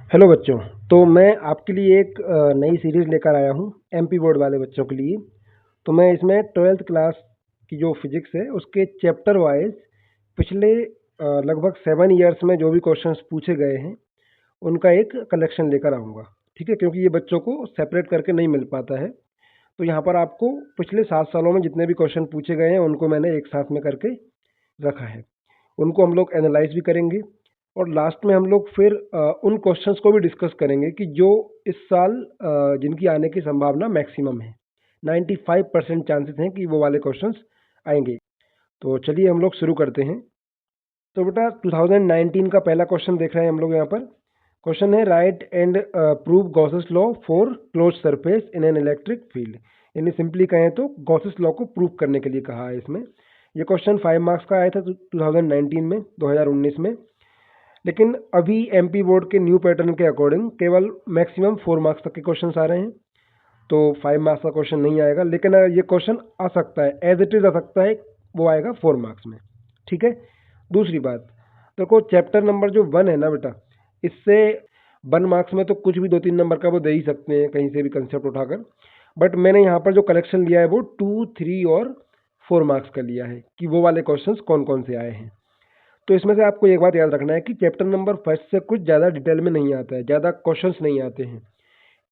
Hello बच्चों। तो मैं आपके लिए एक नई सीरीज़ लेकर आया हूँ एमपी बोर्ड वाले बच्चों के लिए। तो मैं इसमें ट्वेल्थ क्लास की जो फिजिक्स है उसके चैप्टर वाइज पिछले लगभग 7 ईयर्स में जो भी क्वेश्चंस पूछे गए हैं उनका एक कलेक्शन लेकर आऊँगा। ठीक है, क्योंकि ये बच्चों को सेपरेट करके नहीं मिल पाता है। तो यहाँ पर आपको पिछले 7 सालों में जितने भी क्वेश्चन पूछे गए हैं उनको मैंने एक साथ में करके रखा है। उनको हम लोग एनालाइज भी करेंगे और लास्ट में हम लोग फिर उन क्वेश्चंस को भी डिस्कस करेंगे कि जो इस साल जिनकी आने की संभावना मैक्सिमम है। 95% चांसेस हैं कि वो वाले क्वेश्चंस आएंगे। तो चलिए हम लोग शुरू करते हैं। तो बेटा 2019 का पहला क्वेश्चन देख रहे हैं हम लोग यहाँ पर। क्वेश्चन है right and prove Gauss's law for close surface in an electric field. यानी सिंपली कहें तो गॉसेस लॉ को प्रूव करने के लिए कहा है इसमें। ये क्वेश्चन 5 मार्क्स का आया था 2019 में, 2019 में। लेकिन अभी एमपी बोर्ड के न्यू पैटर्न के अकॉर्डिंग केवल मैक्सिमम 4 मार्क्स तक के क्वेश्चंस आ रहे हैं। तो 5 मार्क्स का क्वेश्चन नहीं आएगा, लेकिन ये क्वेश्चन आ सकता है, एज इट इज आ सकता है, वो आएगा 4 मार्क्स में। ठीक है। दूसरी बात, देखो चैप्टर नंबर जो 1 है ना बेटा, इससे 1 मार्क्स में तो कुछ भी 2-3 नंबर का वो दे ही सकते हैं कहीं से भी कंसेप्ट उठाकर। बट मैंने यहाँ पर जो कलेक्शन लिया है वो 2, 3 और 4 मार्क्स का लिया है कि वो वाले क्वेश्चंस कौन कौन से आए हैं। तो इसमें से आपको एक बात याद रखना है कि चैप्टर नंबर फर्स्ट से कुछ ज़्यादा डिटेल में नहीं आता है, ज़्यादा क्वेश्चंस नहीं आते हैं।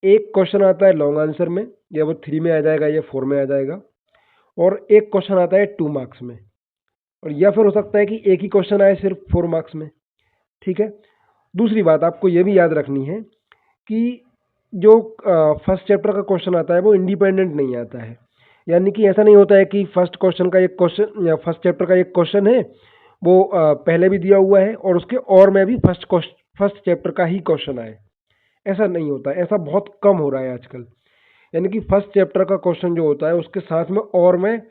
एक क्वेश्चन आता है लॉन्ग आंसर में, या वो 3 में आ जाएगा या 4 में आ जाएगा, और एक क्वेश्चन आता है 2 मार्क्स में, और या फिर हो सकता है कि एक ही क्वेश्चन आए सिर्फ 4 मार्क्स में। ठीक है। दूसरी बात आपको ये भी याद रखनी है कि जो फर्स्ट चैप्टर का क्वेश्चन आता है वो इंडिपेंडेंट नहीं आता है। यानी कि ऐसा नहीं होता है कि फर्स्ट क्वेश्चन का एक क्वेश्चन या फर्स्ट चैप्टर का एक क्वेश्चन है वो पहले भी दिया हुआ है और उसके और में भी फर्स्ट चैप्टर का ही क्वेश्चन आए। ऐसा नहीं होता है, ऐसा बहुत कम हो रहा है आजकल। यानी कि फर्स्ट चैप्टर का क्वेश्चन जो होता है उसके साथ में और में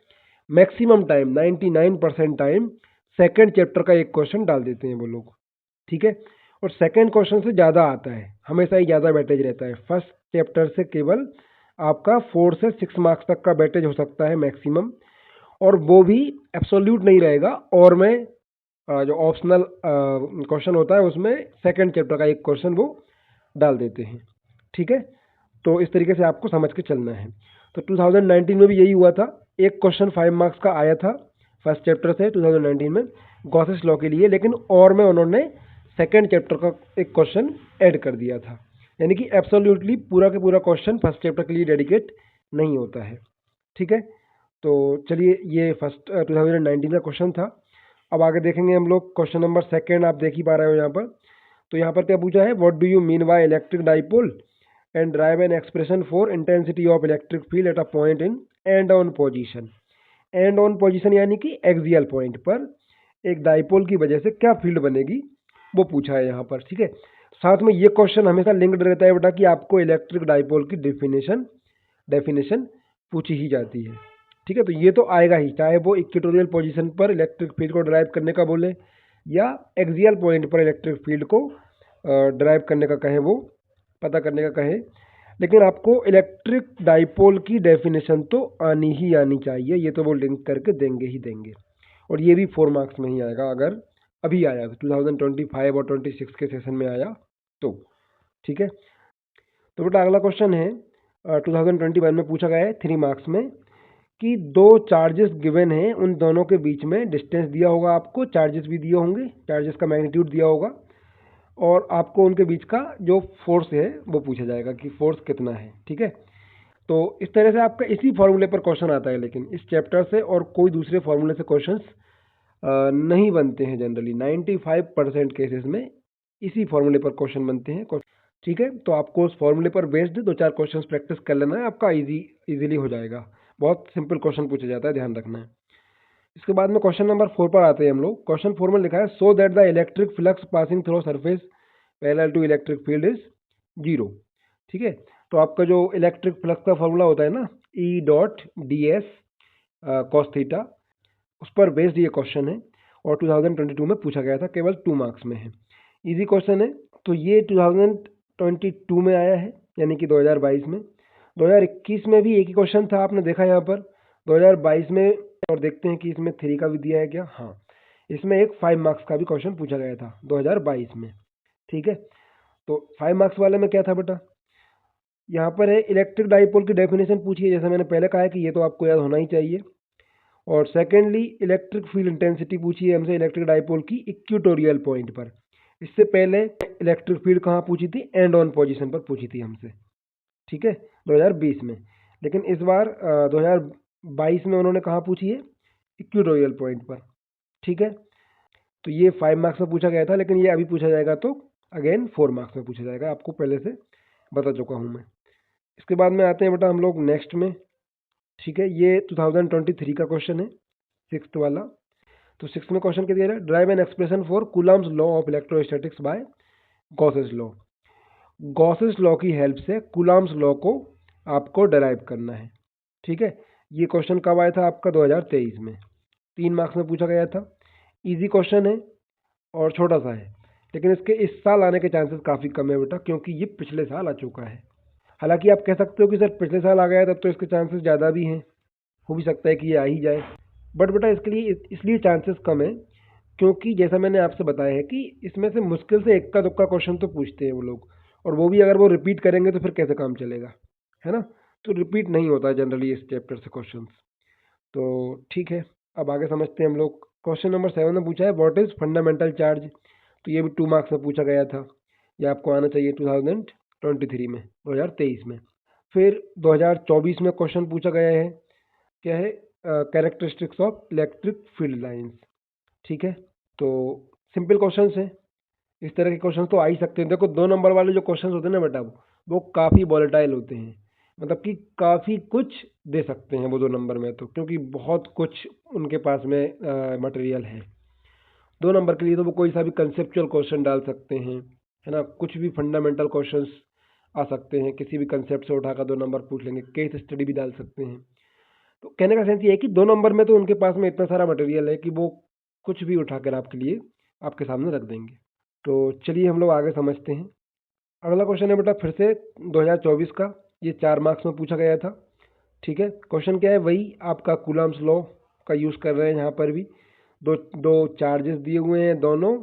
maximum time 99% time second chapter का एक क्वेश्चन डाल देते हैं वो लोग। ठीक है। और सेकंड क्वेश्चन से ज़्यादा आता है, हमेशा ही ज़्यादा वेटेज रहता है। फर्स्ट चैप्टर से केवल आपका 4 से 6 मार्क्स तक का वेटेज हो सकता है मैक्सिमम, और वो भी एब्सोल्यूट नहीं रहेगा। और में जो ऑप्शनल क्वेश्चन होता है उसमें सेकंड चैप्टर का एक क्वेश्चन वो डाल देते हैं। ठीक है। तो इस तरीके से आपको समझ के चलना है। तो 2019 में भी यही हुआ था, एक क्वेश्चन 5 मार्क्स का आया था फर्स्ट चैप्टर से 2019 में गॉसेस लॉ के लिए, लेकिन और में उन्होंने सेकंड चैप्टर का एक क्वेश्चन ऐड कर दिया था। यानी कि एब्सोल्युटली पूरा का पूरा क्वेश्चन फर्स्ट चैप्टर के लिए डेडिकेट नहीं होता है। ठीक है। तो चलिए ये फर्स्ट 2019 का क्वेश्चन था। अब आगे देखेंगे हम लोग क्वेश्चन नंबर सेकंड, आप देख ही पा रहे हो यहाँ पर। तो यहाँ पर क्या पूछा है, what do you mean by electric dipole and drive an expression for intensity of electric field at a point in and on position. And on position यानी कि एक्सियल पॉइंट पर एक डाइपोल की वजह से क्या फील्ड बनेगी वो पूछा है यहाँ पर। ठीक है। साथ में ये क्वेश्चन हमेशा लिंक्ड रहता है बेटा कि आपको इलेक्ट्रिक डाइपोल की डेफिनेशन पूछी ही जाती है। ठीक है। तो ये तो आएगा ही, चाहे वो इक्वेटोरियल पोजीशन पर इलेक्ट्रिक फील्ड को ड्राइव करने का बोले या एक्सियल पॉइंट पर इलेक्ट्रिक फील्ड को ड्राइव करने का कहे, वो पता करने का कहे। लेकिन आपको इलेक्ट्रिक डाइपोल की डेफिनेशन तो आनी ही आनी चाहिए, ये तो वो लिंक करके देंगे ही देंगे। और ये भी 4 मार्क्स में ही आएगा अगर अभी आया 2025 और 26 के सेशन में आया तो। ठीक है। तो बेटा अगला क्वेश्चन है 2021 में पूछा गया है 3 मार्क्स में कि दो चार्जेस गिवन हैं, उन दोनों के बीच में डिस्टेंस दिया होगा, आपको चार्जेस भी दिए होंगे, चार्जेस का मैग्नीट्यूड दिया होगा, और आपको उनके बीच का जो फोर्स है वो पूछा जाएगा कि फोर्स कितना है। ठीक है। तो इस तरह से आपका इसी फॉर्मूले पर क्वेश्चन आता है, लेकिन इस चैप्टर से और कोई दूसरे फॉर्मूले से क्वेश्चंस नहीं बनते हैं जनरली। 95% केसेस में इसी फॉर्मूले पर क्वेश्चन बनते हैं। ठीक है। तो आपको उस फॉर्मूले पर बेस्ड 2-4 क्वेश्चंस प्रैक्टिस कर लेना है, आपका इजीली हो जाएगा। बहुत सिंपल क्वेश्चन पूछा जाता है, ध्यान रखना है। इसके बाद में क्वेश्चन नंबर 4 पर आते हैं हम लोग। क्वेश्चन 4 में लिखा है so that the electric flux passing through surface parallel to electric field is 0। ठीक है। तो आपका जो इलेक्ट्रिक फ्लक्स का फॉर्मूला होता है ना, E dot D S cos theta, उस पर बेस्ड ये क्वेश्चन है और 2022 में पूछा गया था, केवल 2 मार्क्स में है। इजी क्वेश्चन है। तो ये 2022 में आया है, यानी कि 2022 में। 2021 में भी एक ही क्वेश्चन था, आपने देखा यहाँ पर। 2022 में, और देखते हैं कि इसमें 3 का भी दिया है क्या। हाँ, इसमें एक 5 मार्क्स का भी क्वेश्चन पूछा गया था 2022 में। ठीक है। तो 5 मार्क्स वाले में क्या था बेटा, यहाँ पर है इलेक्ट्रिक डाइपोल की डेफिनेशन पूछी है, जैसे मैंने पहले कहा है कि ये तो आपको याद होना ही चाहिए। और सेकेंडली इलेक्ट्रिक फील्ड इंटेंसिटी पूछी है हमसे इलेक्ट्रिक डाइपोल की इक्वेटोरियल पॉइंट पर। इससे पहले इलेक्ट्रिक फील्ड कहाँ पूछी थी, एंड ऑन पोजीशन पर पूछी थी हमसे, ठीक है, 2020 में। लेकिन इस बार 2022 में उन्होंने कहाँ पूछी है, इक्वेटोरियल पॉइंट पर, ठीक है। तो ये 5 मार्क्स में पूछा गया था, लेकिन ये अभी पूछा जाएगा तो अगेन 4 मार्क्स में पूछा जाएगा, आपको पहले से बता चुका हूँ मैं। इसके बाद में आते हैं बेटा हम लोग नेक्स्ट में, ठीक है। ये 2023 का क्वेश्चन है, 6th वाला। तो 6th में क्वेश्चन क्या दिया है, derive an expression for Coulomb's law of electrostatics by Gauss's law. Gauss's law की हेल्प से कूलम्स लॉ को आपको डराइव करना है, ठीक है। ये क्वेश्चन कब आया था आपका, 2023 में, 3 मार्क्स में पूछा गया था। इजी क्वेश्चन है और छोटा सा है, लेकिन इसके इस साल आने के चांसेस काफ़ी कम है बेटा, क्योंकि ये पिछले साल आ चुका है। हालांकि आप कह सकते हो कि सर पिछले साल आ गया है, तब तो इसके चांसेस ज़्यादा भी हैं, हो भी सकता है कि ये आ ही जाए। बट बेटा इसके लिए इसलिए चांसेस कम है क्योंकि जैसा मैंने आपसे बताया है कि इसमें से मुश्किल से इक्का दुक्का क्वेश्चन तो पूछते हैं वो लोग, और वो भी अगर वो रिपीट करेंगे तो फिर कैसे काम चलेगा, है ना। तो रिपीट नहीं होता है जनरली इस चैप्टर से क्वेश्चंस। तो ठीक है, अब आगे समझते हैं हम लोग। क्वेश्चन नंबर 7 में पूछा है व्हाट इज़ फंडामेंटल चार्ज। तो ये भी 2 मार्क्स में पूछा गया था, ये आपको आना चाहिए 2023 में, 2023 में। फिर 2024 में क्वेश्चन पूछा गया है, क्या है, characteristics of electric field lines, ठीक है। तो सिंपल क्वेश्चंस हैं, इस तरह के क्वेश्चन तो आ ही सकते हैं। देखो 2 नंबर वाले जो क्वेश्चंस होते हैं ना बेटा, वो काफ़ी वॉलेटाइल होते हैं, मतलब कि काफ़ी कुछ दे सकते हैं वो 2 नंबर में, तो क्योंकि बहुत कुछ उनके पास में मटेरियल है। 2 नंबर के लिए तो वो कोई सा भी कंसेप्चुअल क्वेश्चन डाल सकते हैं, है ना, कुछ भी फंडामेंटल क्वेश्चंस आ सकते हैं, किसी भी कंसेप्ट से उठाकर 2 नंबर पूछ लेंगे, केस स्टडी भी डाल सकते हैं। तो कहने का सेंस ये है कि 2 नंबर में तो उनके पास में इतना सारा मटेरियल है कि वो कुछ भी उठाकर आपके लिए आपके सामने रख देंगे। तो चलिए हम लोग आगे समझते हैं। अगला क्वेश्चन है बेटा फिर से 2024 का, ये 4 मार्क्स में पूछा गया था, ठीक है। क्वेश्चन क्या है, वही आपका कूलम्स लॉ का यूज़ कर रहे हैं। यहाँ पर भी दो चार्जेस दिए हुए हैं, दोनों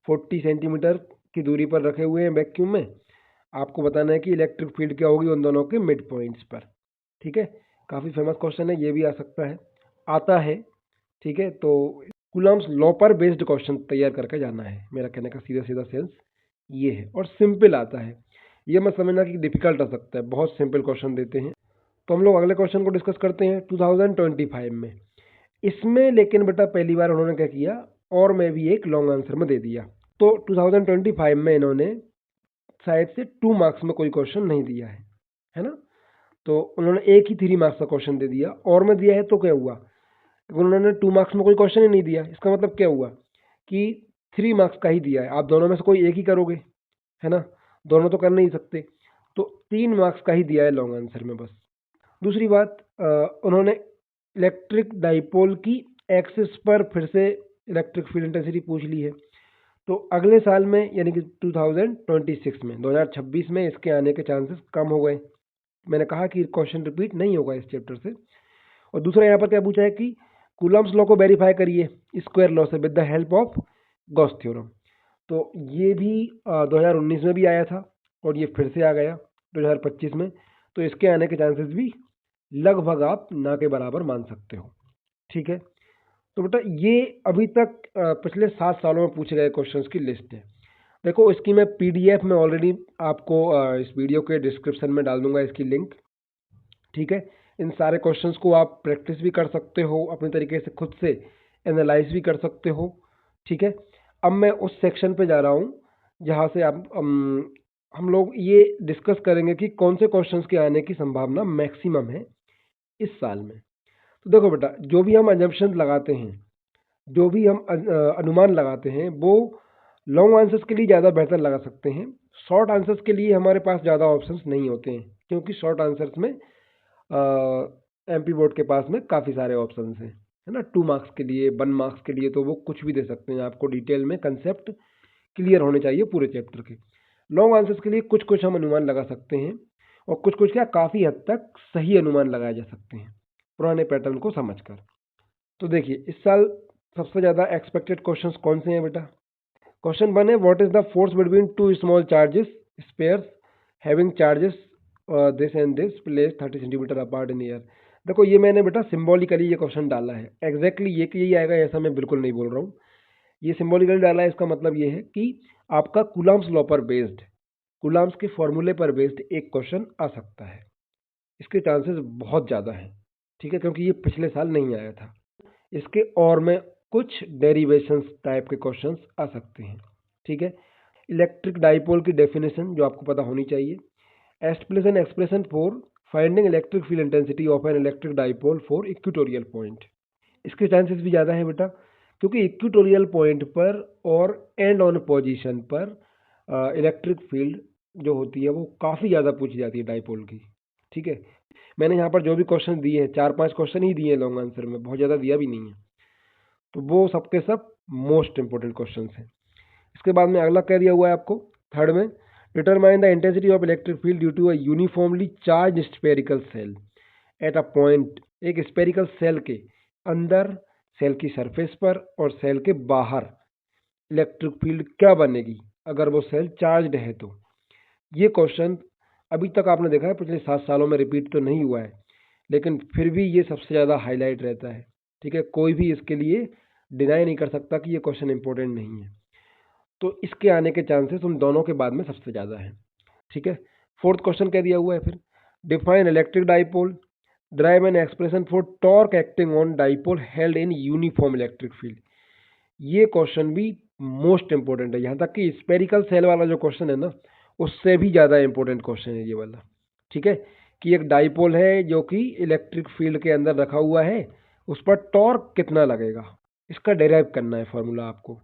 40 सेंटीमीटर की दूरी पर रखे हुए हैं वैक्यूम में। आपको बताना है कि इलेक्ट्रिक फील्ड क्या होगी उन दोनों के मिड पॉइंट्स पर, ठीक है। काफ़ी फेमस क्वेश्चन है, ये भी आ सकता है, आता है, ठीक है। तो कूलम्स लॉ पर बेस्ड क्वेश्चन तैयार करके जाना है, मेरा कहने का सीधा सीधा सेंस ये है। और सिंपल आता है, ये मत समझना कि डिफिकल्ट आ सकता है, बहुत सिंपल क्वेश्चन देते हैं। तो हम लोग अगले क्वेश्चन को डिस्कस करते हैं 2025 में। इसमें लेकिन बेटा पहली बार उन्होंने क्या किया, और मैं भी एक लॉन्ग आंसर में दे दिया। तो 2025 में इन्होंने शायद से 2 मार्क्स में कोई क्वेश्चन नहीं दिया है ना। तो उन्होंने एक ही 3 मार्क्स का क्वेश्चन दे दिया, और में दिया है तो क्या हुआ, उन्होंने 2 मार्क्स में कोई क्वेश्चन ही नहीं दिया। इसका मतलब क्या हुआ कि 3 मार्क्स का ही दिया है, आप दोनों में से कोई एक ही करोगे, है ना, दोनों तो कर नहीं सकते। तो 3 मार्क्स का ही दिया है लॉन्ग आंसर में बस। दूसरी बात, उन्होंने इलेक्ट्रिक डाइपोल की एक्सिस पर फिर से इलेक्ट्रिक फील्ड इंटेंसिटी पूछ ली है। तो अगले साल में यानी कि 2026 में, 2026 में इसके आने के चांसेस कम हो गए। मैंने कहा कि क्वेश्चन रिपीट नहीं होगा इस चैप्टर से। और दूसरा यहाँ पर क्या पूछा है कि कूलम्स लॉ को वेरीफाई करिए स्क्वायर लॉ से with the help of Gauss theorem. तो ये भी 2019 में भी आया था, और ये फिर से आ गया 2025 में। तो इसके आने के चांसेस भी लगभग आप ना के बराबर मान सकते हो, ठीक है। तो बेटा ये अभी तक पिछले 7 सालों में पूछे गए क्वेश्चंस की लिस्ट है। देखो इसकी मैं PDF में ऑलरेडी आपको इस वीडियो के डिस्क्रिप्शन में डाल दूंगा इसकी लिंक, ठीक है। इन सारे क्वेश्चंस को आप प्रैक्टिस भी कर सकते हो, अपने तरीके से खुद से एनालाइज भी कर सकते हो, ठीक है। अब मैं उस सेक्शन पे जा रहा हूँ जहाँ से आप हम लोग ये डिस्कस करेंगे कि कौन से क्वेश्चंस के आने की संभावना मैक्सिमम है इस साल में। तो देखो बेटा, जो भी हम अजम्पशन लगाते हैं, जो भी हम अनुमान लगाते हैं, वो लॉन्ग आंसर्स के लिए ज़्यादा बेहतर लगा सकते हैं। शॉर्ट आंसर्स के लिए हमारे पास ज़्यादा ऑप्शंस नहीं होते हैं, क्योंकि शॉर्ट आंसर्स में MP बोर्ड के पास में काफ़ी सारे ऑप्शंस हैं, है ना। 2 मार्क्स के लिए, 1 मार्क्स के लिए तो वो कुछ भी दे सकते हैं, आपको डिटेल में कंसेप्ट क्लियर होने चाहिए पूरे चैप्टर के। लॉन्ग आंसर्स के लिए कुछ कुछ हम अनुमान लगा सकते हैं, और कुछ कुछ क्या काफ़ी हद तक सही अनुमान लगाए जा सकते हैं पुराने पैटर्न को समझकर। तो देखिए इस साल सबसे ज़्यादा एक्सपेक्टेड क्वेश्चंस कौन से हैं बेटा। क्वेश्चन 1 है what is the force between 2 small charges spheres having charges this and this place 30 centimetre apart in air. देखो ये मैंने बेटा सिम्बॉलिकली ये क्वेश्चन डाला है, एग्जैक्टली ये कि यही आएगा ऐसा मैं बिल्कुल नहीं बोल रहा हूँ। ये सिम्बॉलिकली डाला है, इसका मतलब ये है कि आपका कूलम्स लॉ पर बेस्ड, कूलम्स के फॉर्मूले पर बेस्ड एक क्वेश्चन आ सकता है। इसके चांसेस बहुत ज़्यादा हैं, ठीक है, क्योंकि ये पिछले साल नहीं आया था। इसके और में कुछ डेरिवेशंस टाइप के क्वेश्चंस आ सकते हैं, ठीक है। इलेक्ट्रिक डाइपोल की डेफिनेशन जो आपको पता होनी चाहिए। Stipulate an expression for finding electric field intensity of an electric dipole for equatorial point. इसके चांसेस भी ज़्यादा है बेटा, क्योंकि इक्वेटोरियल पॉइंट पर और एंड ऑन पोजीशन पर इलेक्ट्रिक फील्ड जो होती है वो काफ़ी ज़्यादा पूछी जाती है डाइपोल की, ठीक है। मैंने यहाँ पर जो भी क्वेश्चन दिए हैं 4-5 क्वेश्चन ही दिए हैं लॉन्ग आंसर में, बहुत ज़्यादा दिया भी नहीं है, तो वो सबके सब मोस्ट इंपॉर्टेंट क्वेश्चन हैं। इसके बाद में अगला कह दिया हुआ है आपको थर्ड में, determine the intensity of electric field due to a uniformly charge spherical shell at a point. एक स्फेरिकल सेल के अंदर, सेल की सरफेस पर और सेल के बाहर इलेक्ट्रिक फील्ड क्या बनेगी अगर वो सेल चार्ज्ड है। तो ये क्वेश्चन अभी तक आपने देखा है पिछले 7 सालों में रिपीट तो नहीं हुआ है, लेकिन फिर भी ये सबसे ज़्यादा हाईलाइट रहता है, ठीक है। कोई भी इसके लिए डिनाई नहीं कर सकता कि ये क्वेश्चन इंपॉर्टेंट नहीं है, तो इसके आने के चांसेस उन दोनों के बाद में सबसे ज़्यादा है, ठीक है। फोर्थ क्वेश्चन कह दिया हुआ है फिर, define electric dipole, drive an expression for torque acting on dipole held in uniform electric field. ये क्वेश्चन भी मोस्ट इंपॉर्टेंट है, यहाँ तक कि स्पेरिकल सेल वाला जो क्वेश्चन है ना उससे भी ज़्यादा इंपॉर्टेंट क्वेश्चन है ये वाला, ठीक है। कि एक डाइपोल है जो कि इलेक्ट्रिक फील्ड के अंदर रखा हुआ है, उस पर टॉर्क कितना लगेगा, इसका डेराइव करना है फॉर्मूला आपको।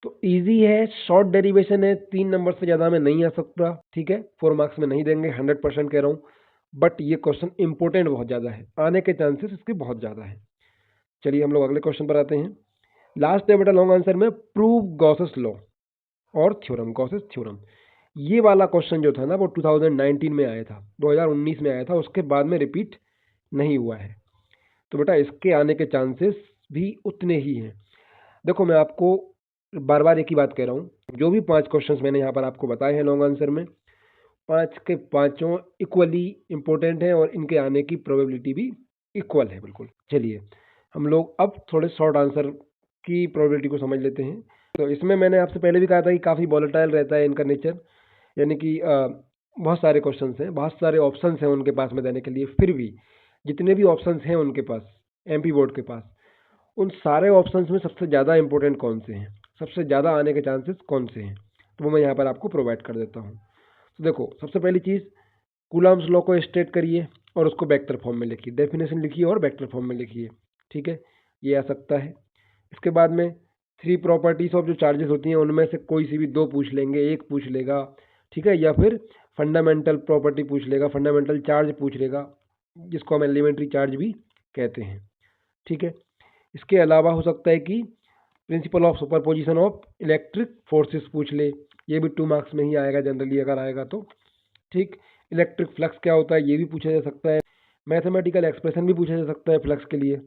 तो इजी है, शॉर्ट डेरिवेशन है, 3 नंबर से ज़्यादा में नहीं आ सकता, ठीक है। 4 मार्क्स में नहीं देंगे, 100% कह रहा हूँ, बट ये क्वेश्चन इंपॉर्टेंट बहुत ज़्यादा है, आने के चांसेस इसके बहुत ज़्यादा है। चलिए हम लोग अगले क्वेश्चन पर आते हैं। लास्ट है बेटा लॉन्ग आंसर में, प्रूव गॉसेस लॉ और थ्योरम, गॉसेस थ्योरम। ये वाला क्वेश्चन जो था ना वो 2019 में आया था, 2019 में आया था, उसके बाद में रिपीट नहीं हुआ है। तो बेटा इसके आने के चांसेस भी उतने ही हैं। देखो मैं आपको बार बार एक ही बात कह रहा हूँ, जो भी 5 क्वेश्चंस मैंने यहाँ पर आपको बताए हैं लॉन्ग आंसर में, 5 के 5 इक्वली इंपॉर्टेंट हैं और इनके आने की प्रोबेबिलिटी भी इक्वल है बिल्कुल। चलिए हम लोग अब थोड़े शॉर्ट आंसर की प्रोबेबिलिटी को समझ लेते हैं। तो इसमें मैंने आपसे पहले भी कहा था कि काफ़ी वॉलेटाइल रहता है इनका नेचर, यानी कि बहुत सारे क्वेश्चंस हैं, बहुत सारे ऑप्शंस हैं उनके पास में देने के लिए, फिर भी जितने भी ऑप्शंस हैं उनके पास एमपी बोर्ड के पास, उन सारे ऑप्शंस में सबसे ज़्यादा इंपॉर्टेंट कौन से हैं, सबसे ज़्यादा आने के चांसेस कौन से हैं, तो वो मैं यहाँ पर आपको प्रोवाइड कर देता हूँ। तो देखो सबसे पहली चीज़, कूलम्स लॉ को स्टेट करिए और उसको वेक्टर फॉर्म में लिखिए, डेफिनेशन लिखिए और वेक्टर फॉर्म में लिखिए, ठीक है, ये आ सकता है। इसके बाद में 3 प्रॉपर्टीज ऑफ जो चार्जेस होती हैं उनमें से कोई सी भी 2 पूछ लेंगे, एक पूछ लेगा, ठीक है, या फिर फंडामेंटल प्रॉपर्टी पूछ लेगा, फंडामेंटल चार्ज पूछ लेगा, जिसको हम एलिमेंट्री चार्ज भी कहते हैं, ठीक है। इसके अलावा हो सकता है कि principle of superposition of electric forces पूछ ले, ये भी 2 मार्क्स में ही आएगा जनरली अगर आएगा तो, ठीक। इलेक्ट्रिक फ्लक्स क्या होता है ये भी पूछा जा सकता है, मैथमेटिकल एक्सप्रेशन भी पूछा जा सकता है फ्लक्स के लिए।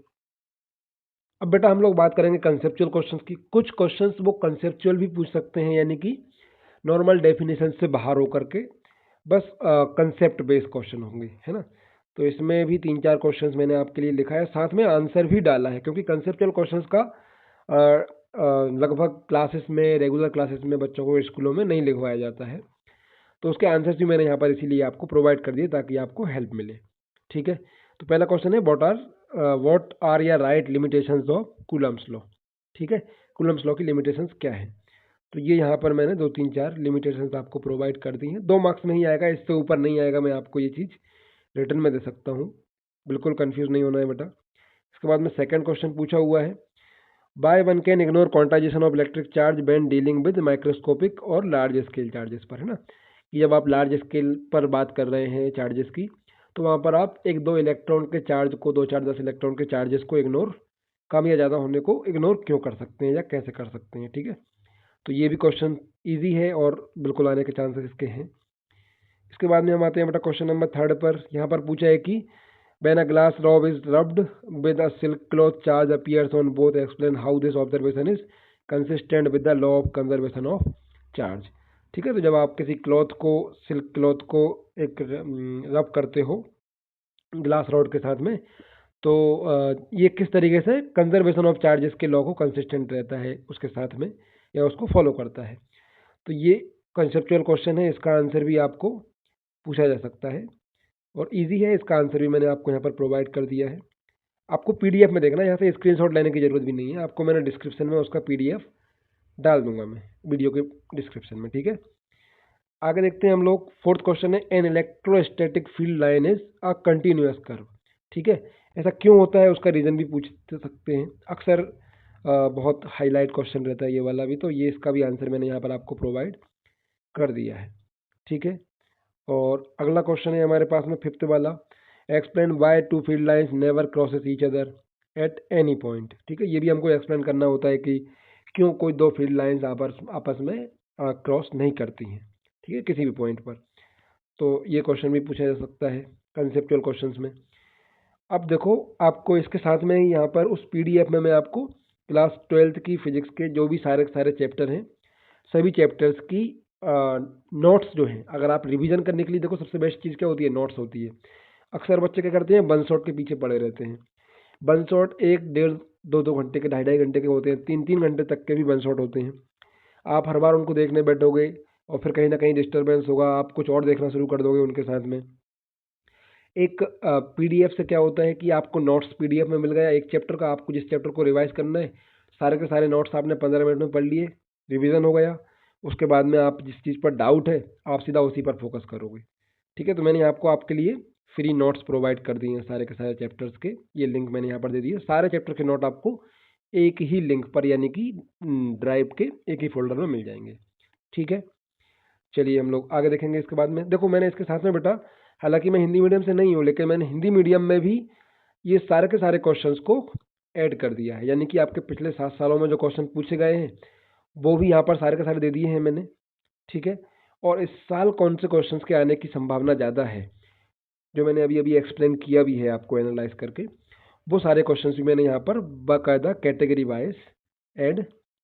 अब बेटा हम लोग बात करेंगे कंसेप्चुअल क्वेश्चंस की। कुछ क्वेश्चंस वो कंसेप्चुअल भी पूछ सकते हैं, यानी कि नॉर्मल डेफिनेशन से बाहर होकर के बस कंसेप्ट बेस्ड क्वेश्चन होंगे, है ना। तो इसमें भी 3-4 क्वेश्चंस मैंने आपके लिए लिखा है, साथ में आंसर भी डाला है, क्योंकि कंसेप्चुअल क्वेश्चंस का लगभग क्लासेस में, रेगुलर क्लासेस में बच्चों को स्कूलों में नहीं लिखवाया जाता है, तो उसके आंसर्स भी मैंने यहाँ पर इसीलिए आपको प्रोवाइड कर दिए ताकि आपको हेल्प मिले, ठीक है। तो पहला क्वेश्चन है व्हाट आर या right limitations of Coulomb's law, ठीक है, कूलम्स लॉ की लिमिटेशंस क्या है। तो ये यहाँ पर मैंने 2-3-4 लिमिटेशंस आपको प्रोवाइड कर दी हैं। 2 मार्क्स में ही आएगा, इससे ऊपर नहीं आएगा, मैं आपको ये चीज़ रिटर्न में दे सकता हूँ, बिल्कुल कंफ्यूज नहीं होना है बेटा। इसके बाद में सेकंड क्वेश्चन पूछा हुआ है, by one can ignore quantization of electric charge when dealing with microscopic और लार्ज स्केल चार्जेस पर, है ना, कि जब आप लार्ज स्केल पर बात कर रहे हैं चार्जेस की, तो वहाँ पर आप 1-2 इलेक्ट्रॉन के चार्ज को, 2-4-10 इलेक्ट्रॉन के चार्जेस को इग्नोर, कम या ज़्यादा होने को इग्नोर क्यों कर सकते हैं या कैसे कर सकते हैं, ठीक है। तो ये भी क्वेश्चन ईजी है और बिल्कुल आने के चांसेस इसके हैं। इसके बाद में हम आते हैं बेटा क्वेश्चन नंबर 3 पर। यहाँ पर पूछा है कि when a glass rod is rubbed with a silk cloth, charge appears on both. Explain how this observation is consistent with the law of conservation of charge. ठीक है। तो जब आप किसी क्लॉथ को, सिल्क क्लॉथ को एक रब करते हो ग्लास रॉड के साथ में, तो ये किस तरीके से कंजर्वेशन ऑफ चार्जेस के लॉ को कंसिस्टेंट रहता है उसके साथ में, या उसको फॉलो करता है। तो ये कंसेप्चुअल क्वेश्चन है, इसका आंसर भी आपको पूछा जा सकता है और इजी है। इसका आंसर भी मैंने आपको यहाँ पर प्रोवाइड कर दिया है। आपको पीडीएफ में देखना है, यहाँ से स्क्रीनशॉट लेने की ज़रूरत भी नहीं है। आपको मैंने डिस्क्रिप्शन में उसका पीडीएफ डाल दूंगा मैं वीडियो के डिस्क्रिप्शन में, ठीक है। आगे देखते हैं हम लोग। फोर्थ क्वेश्चन है, an electrostatic field line is a continuous curve. ठीक है, ऐसा क्यों होता है उसका रीज़न भी पूछ सकते हैं। अक्सर बहुत हाईलाइट क्वेश्चन रहता है ये वाला भी, तो ये इसका भी आंसर मैंने यहाँ पर आपको प्रोवाइड कर दिया है, ठीक है। और अगला क्वेश्चन है हमारे पास में फिफ्थ वाला, explain why two field lines never crosses each other at any point. ठीक है, ये भी हमको एक्सप्लेन करना होता है कि क्यों कोई दो फील्ड लाइन्स आपस में क्रॉस नहीं करती हैं, ठीक है, किसी भी पॉइंट पर। तो ये क्वेश्चन भी पूछा जा सकता है कंसेप्चुअल क्वेश्चंस में। अब देखो, आपको इसके साथ में ही यहाँ पर उस पीडीएफ में मैं आपको क्लास 12th की फिजिक्स के जो भी सारे सारे चैप्टर हैं, सभी चैप्टर्स की नोट्स जो हैं, अगर आप रिवीजन करने के लिए, देखो सबसे बेस्ट चीज़ क्या होती है, नोट्स होती है। अक्सर बच्चे क्या करते हैं, वन शॉट के पीछे पड़े रहते हैं। वन शॉट 1 1.5 2 2 घंटे के, 2.5 2.5 घंटे के होते हैं, 3 3 घंटे तक के भी वन शॉट होते हैं। आप हर बार उनको देखने बैठोगे और फिर कहीं ना कहीं डिस्टर्बेंस होगा, आप कुछ और देखना शुरू कर दोगे उनके साथ में। एक पीडीएफ से क्या होता है कि आपको नोट्स पीडीएफ में मिल गया एक चैप्टर का, आपको जिस चैप्टर को रिवाइज करना है, सारे के सारे नोट्स आपने 15 मिनट में पढ़ लिए, रिवीजन हो गया। उसके बाद में आप जिस चीज़ पर डाउट है, आप सीधा उसी पर फोकस करोगे, ठीक है। तो मैंने आपको आपके लिए फ्री नोट्स प्रोवाइड कर दिए हैं सारे के सारे चैप्टर्स के, ये लिंक मैंने यहाँ पर दे दिए। सारे चैप्टर के नोट आपको एक ही लिंक पर, यानी कि ड्राइव के एक ही फोल्डर में मिल जाएंगे, ठीक है। चलिए हम लोग आगे देखेंगे। इसके बाद में देखो, मैंने इसके साथ में बेटा, हालांकि मैं हिंदी मीडियम से नहीं हूँ, लेकिन मैंने हिंदी मीडियम में भी ये सारे के सारे क्वेश्चंस को ऐड कर दिया है। यानी कि आपके पिछले 7 सालों में जो क्वेश्चन पूछे गए हैं वो भी यहाँ पर सारे के सारे दे दिए हैं मैंने, ठीक है। और इस साल कौन से क्वेश्चंस के आने की संभावना ज़्यादा है, जो मैंने अभी अभी एक्सप्लेन किया भी है आपको एनालाइज करके, वो सारे क्वेश्चंस भी मैंने यहाँ पर बाकायदा कैटेगरी वाइज ऐड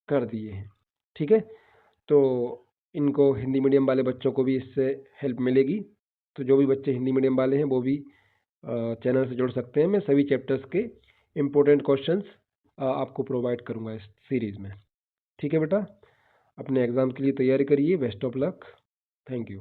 कर दिए हैं, ठीक है। तो इनको हिंदी मीडियम वाले बच्चों को भी इससे हेल्प मिलेगी। तो जो भी बच्चे हिंदी मीडियम वाले हैं वो भी चैनल से जुड़ सकते हैं। मैं सभी चैप्टर्स के इम्पोर्टेंट क्वेश्चंस आपको प्रोवाइड करूँगा इस सीरीज़ में, ठीक है बेटा। अपने एग्ज़ाम के लिए तैयारी करिए। Best of luck. Thank you.